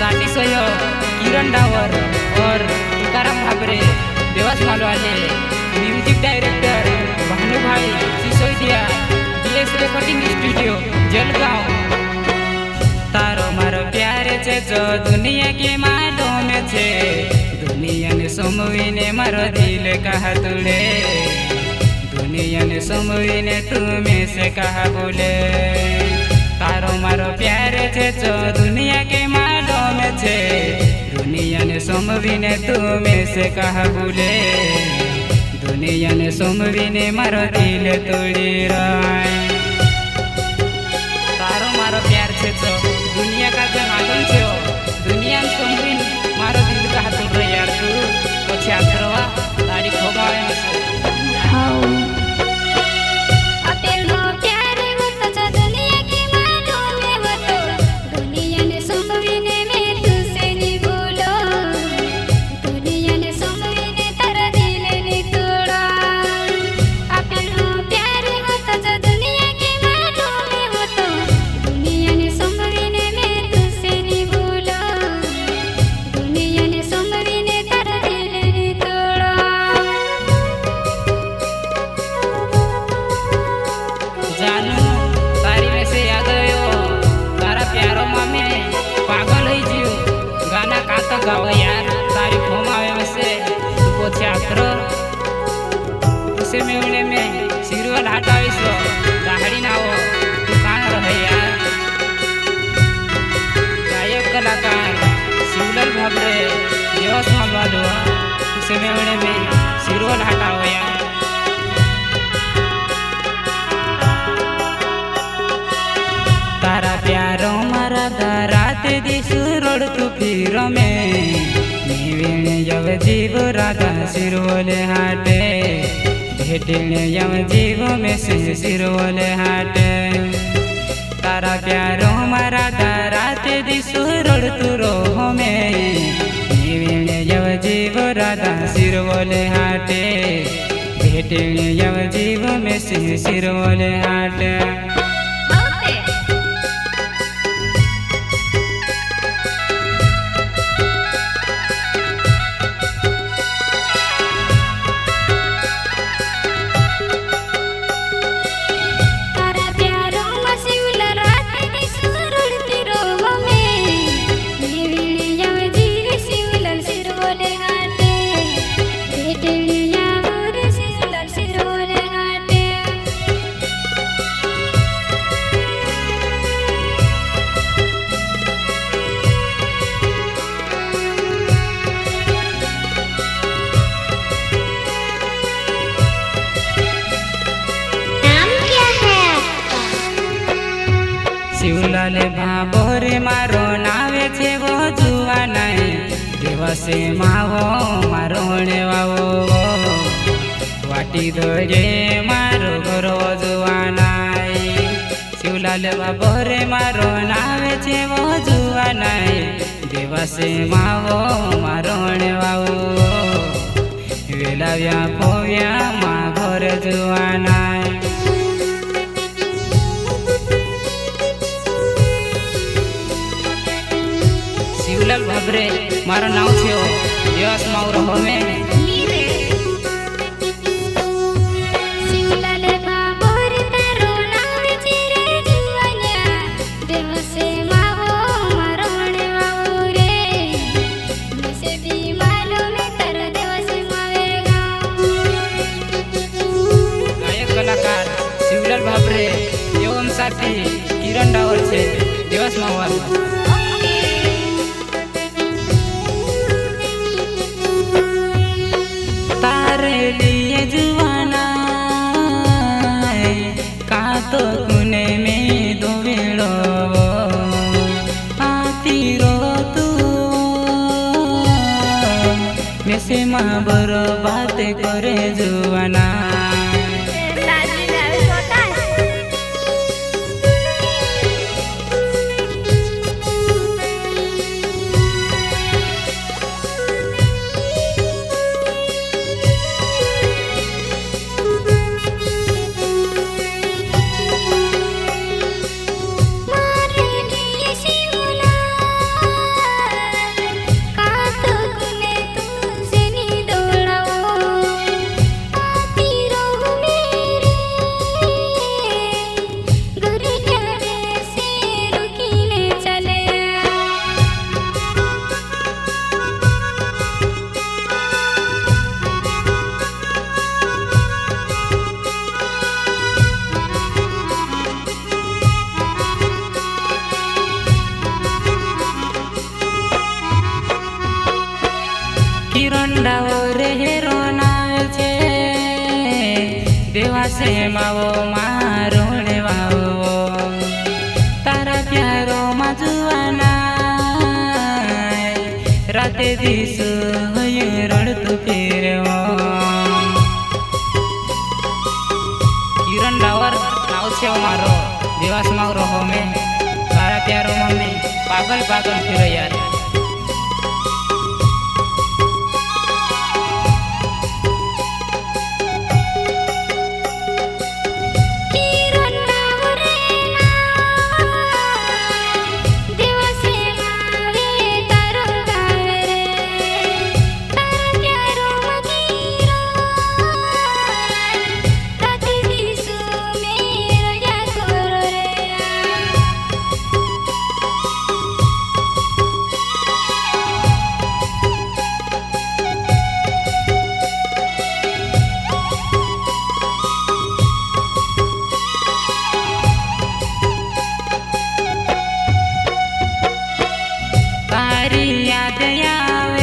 Artist हो किरण डावर और तुकाराम भाबरे, देवास मालवाले, music director Bhanu Bhai Sisodia, DS recording studio Jalgaon. तारो मारो प्यार छे जो दुनिया के मालूम छे, दुनिया ने समवीने मारो दिल कहा तुले, दुनिया ने समवीने तुम्हें से कहा बोले। तारो मारो प्यार छे जो दुनिया के मालूम छे, दुनिया ने समवीने तुम्हें से कहा बोले, दुनिया ने समवीने मारो दिल तोड़ी राय। तारो मारो प्यार छे जो दुनिया का जो मालूम छे, दुनिया ने समवीन मारो दिल कहा तोड़ रही यार तू पछे आतरवा तारी खोगावे मसे। गाओ यार तारी फोम आवे वैसे तू पोछे आतरो उसे मेवणे में सिरवल हटावी सो दाहड़ी ना हो तू कान रहे यार। गायक कलाकार शिवलाल भाबरे, देवास मालवालो, उसे मेवणे में सिरवल हटाओ यार। तारा प्यारो मारा रात दिसु रोड तू फिर में नीवीने यव जीव राधा सिरवले हाटे, भेटने यव जीव में से सिरवले हाटे। तारा प्यारो मारा रात दिसु रोड तू रोह में नीवीने यव जीव राधा सिरवले हाटे, भेटने यव जीव में से सिरवले हाटे। शिवलाल भाबोरे मारो नावे छे वो जुआ नहीं, दिवसे मावो मारोणे वावो, वाटी धोरे मारो घरो जुआ नहीं। शिवलाल भाबोरे मारो नावे छे वो जुआ नहीं, दिवसे मावो मारोणे वावो, वेलाव्या पोव्या मा घर जुआ नहीं। शिवलाल भाबरे मारो नाव छे देवास माव रहो में। शिवलाल भाबरे तारो नाव छे रे जुवान्या, देवसे मावो मारोणे वावो रे, बसे बी मालूम तारो देवसे मावे गाँव। गायक कलाकार शिवलाल भाबरे एवं साथी किरण डावर छे देवास माव। तारे लिए जुआना का तो कुने में दो वेड़ो आती रो तू में से माँ बरो बात करे जुआना। देवा से मावो मारो वावो तारा प्यारो मजुआना राते दिस रड़तु फिरवो किरण डावर नाव से मारो देवास मारो हो में तारा प्यारो मम्मी पागल पागल फिरो यार।